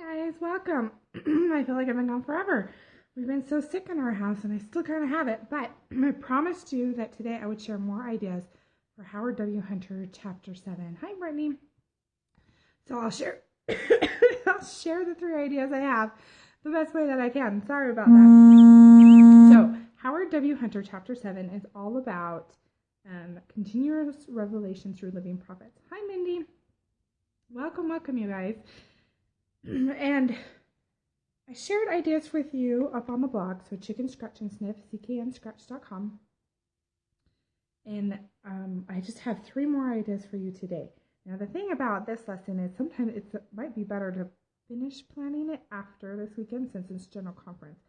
Guys, welcome. I feel like I've been gone forever. We've been so sick in our house, and I still kind of have it, but I promised you that today I would share more ideas for Howard W. Hunter, Chapter 7. Hi, Brittany. So I'll share the 3 ideas I have the best way that I can. Sorry about that. So Howard W. Hunter, Chapter 7 is all about continuous revelation through living prophets. Hi, Mindy. Welcome, you guys. And I shared ideas with you up on the blog, so Chicken Scratch and Sniff, cknscratch.com. And I just have 3 more ideas for you today. Now, the thing about this lesson is sometimes it might be better to finish planning it after this weekend since it's general conference.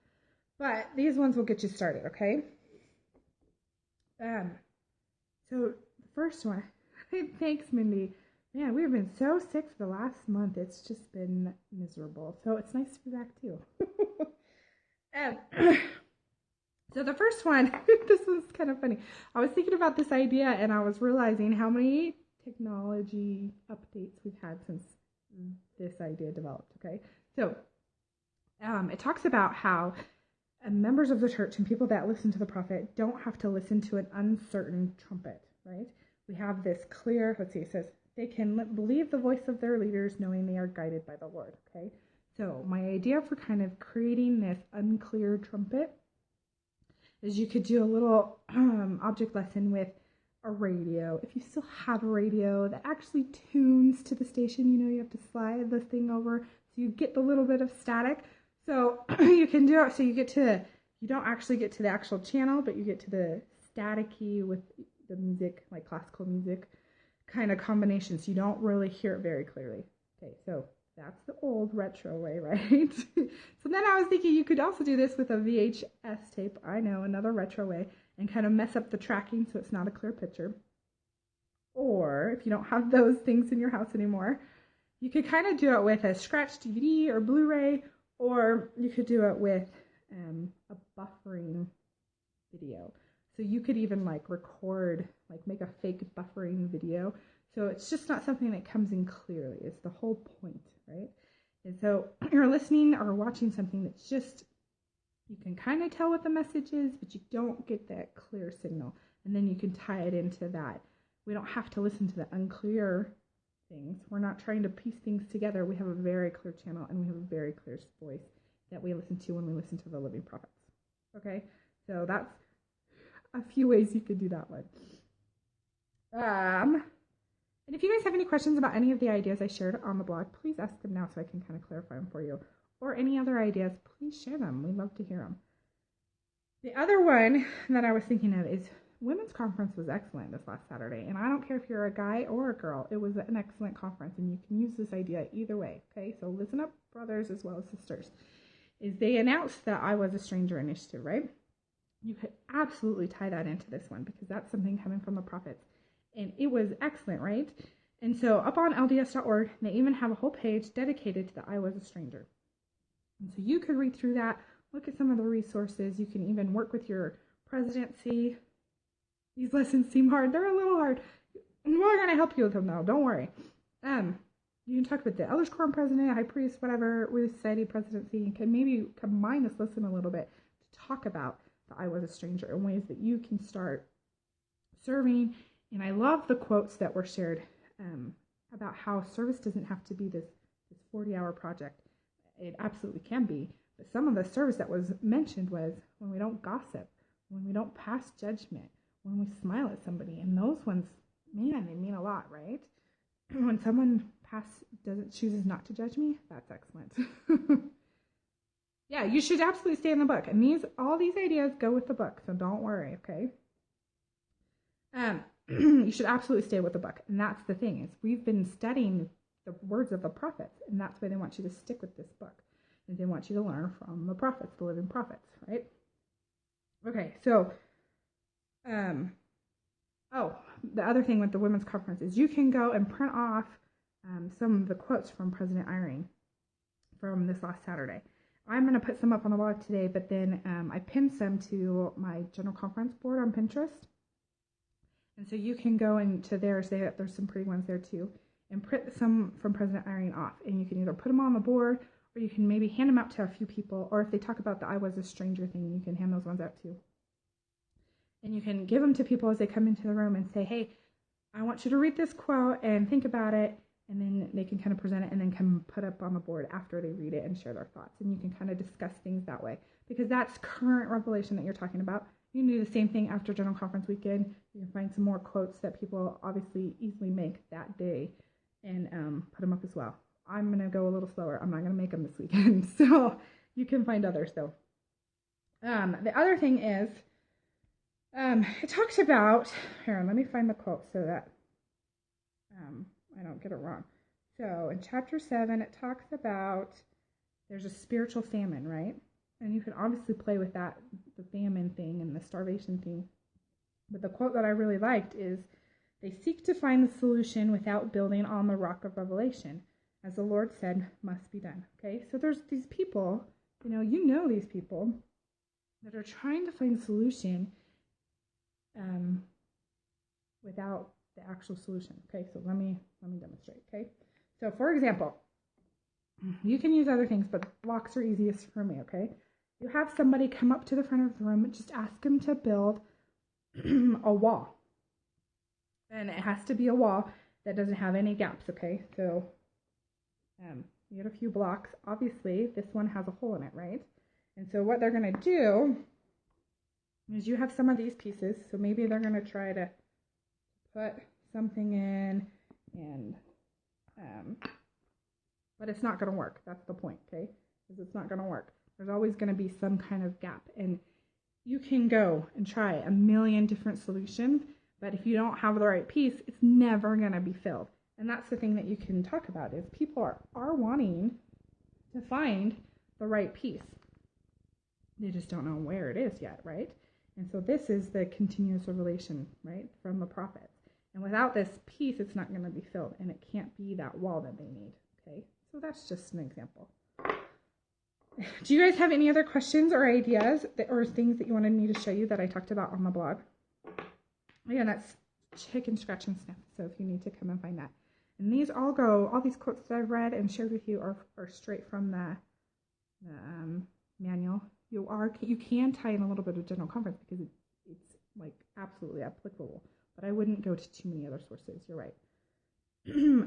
But these ones will get you started, okay? So the first one, thanks, Mindy. Man, we've been so sick for the last month. It's just been miserable. So it's nice to be back too. So the first one, this was kind of funny. I was thinking about this idea and I was realizing how many technology updates we've had since this idea developed, okay? So it talks about how members of the church and people that listen to the prophet don't have to listen to an uncertain trumpet, right? We have this clear, let's see, it says, they can believe the voice of their leaders knowing they are guided by the Lord, okay? So my idea for kind of creating this unclear trumpet is you could do a little object lesson with a radio. If you still have a radio that actually tunes to the station, you know you have to slide the thing over so you get the little bit of static. So you can do it so you don't actually get to the actual channel, but you get to the staticky with the music, like classical music kind of combination, so you don't really hear it very clearly. Okay, so that's the old retro way, right? So then I was thinking you could also do this with a VHS tape, I know, another retro way, and kind of mess up the tracking so it's not a clear picture. Or if you don't have those things in your house anymore, you could kind of do it with a scratch DVD or Blu-ray, or you could do it with a buffering video. So you could even record, make a fake buffering video. So it's just not something that comes in clearly. It's the whole point, right? And so you're listening or watching something that's just, you can kind of tell what the message is, but you don't get that clear signal. And then you can tie it into that. We don't have to listen to the unclear things. We're not trying to piece things together. We have a very clear channel and we have a very clear voice that we listen to when we listen to the living prophets. Okay? So that's a few ways you could do that one. And if you guys have any questions about any of the ideas I shared on the blog, please ask them now so I can kind of clarify them for you. Or any other ideas, please share them. We'd love to hear them. The other one that I was thinking of is Women's Conference was excellent this last Saturday. And I don't care if you're a guy or a girl. It was an excellent conference. And you can use this idea either way. Okay, so listen up, brothers as well as sisters. Is they announced the I Was a Stranger initiative, right? You could absolutely tie that into this one because that's something coming from the prophets. And it was excellent, right? And so up on LDS.org, they even have a whole page dedicated to the I Was a Stranger. And so you could read through that, look at some of the resources. You can even work with your presidency. These lessons seem hard. They're a little hard. We're going to help you with them, though. Don't worry. You can talk with the elders quorum president, high priest, whatever, with society presidency. You can maybe combine this lesson a little bit to talk about I Was a Stranger in ways that you can start serving. And I love the quotes that were shared about how service doesn't have to be this 40-hour project. It absolutely can be. But some of the service that was mentioned was when we don't gossip, when we don't pass judgment, when we smile at somebody. And those ones, man, they mean a lot, right? When someone chooses not to judge me, that's excellent. Yeah, you should absolutely stay in the book. And all these ideas go with the book, so don't worry, okay? You should absolutely stay with the book. And that's the thing, is we've been studying the words of the prophets, and that's why they want you to stick with this book. And they want you to learn from the prophets, the living prophets, right? Okay, so, the other thing with the Women's Conference is you can go and print off some of the quotes from President Eyring from this last Saturday. I'm going to put some up on the blog today, but then I pinned some to my general conference board on Pinterest. And so you can go into theirs. There's some pretty ones there too. And print some from President Eyring off. And you can either put them on the board or you can maybe hand them out to a few people, or if they talk about the I was a stranger thing, you can hand those ones out too. And you can give them to people as they come into the room and say, hey, I want you to read this quote and think about it, and then they can kind of present it and then come put up on the board after they read it and share their thoughts. And you can kind of discuss things that way, because that's current revelation that you're talking about. You can do the same thing after General Conference weekend. You can find some more quotes that people obviously easily make that day and put them up as well. I'm going to go a little slower. I'm not going to make them this weekend, so you can find others though. The other thing is, it talks about, here, let me find the quote so that I don't get it wrong. So in chapter 7, it talks about there's a spiritual famine, right? And you can obviously play with that, the famine thing and the starvation thing. But the quote that I really liked is, they seek to find the solution without building on the rock of revelation, as the Lord said must be done. Okay, so there's these people, you know these people that are trying to find a solution without the actual solution. Okay, so let me demonstrate. Okay, so for example, you can use other things, but blocks are easiest for me. Okay, you have somebody come up to the front of the room and just ask them to build a wall, and it has to be a wall that doesn't have any gaps. Okay, so you get a few blocks. Obviously, this one has a hole in it, right? And so what they're going to do is, you have some of these pieces, so maybe they're going to try to put something in, and but it's not going to work. That's the point, okay? Because it's not going to work. There's always going to be some kind of gap, and you can go and try a million different solutions, but if you don't have the right piece, it's never going to be filled. And that's the thing that you can talk about, is people are wanting to find the right piece. They just don't know where it is yet, right? And so this is the continuous revelation, right, from the prophets. And without this piece, it's not going to be filled, and it can't be that wall that they need, okay? So that's just an example. Do you guys have any other questions or ideas or things that you wanted me to show you that I talked about on the blog? Again, that's Chicken Scratch and Sniff, so if you need to come and find that. And these all these quotes that I've read and shared with you are straight from the manual. You can tie in a little bit of General Conference because it's like absolutely applicable, but I wouldn't go to too many other sources. You're right.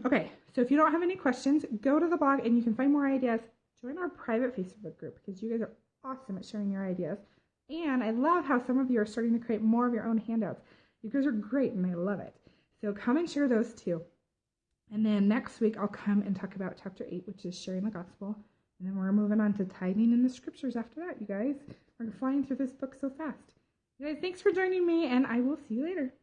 Okay, so if you don't have any questions, go to the blog and you can find more ideas. Join our private Facebook group, because you guys are awesome at sharing your ideas. And I love how some of you are starting to create more of your own handouts. You guys are great, and I love it. So come and share those too. And then next week, I'll come and talk about chapter 8, which is sharing the gospel. And then we're moving on to tithing in the scriptures after that, you guys. We're flying through this book so fast. You guys, thanks for joining me, and I will see you later.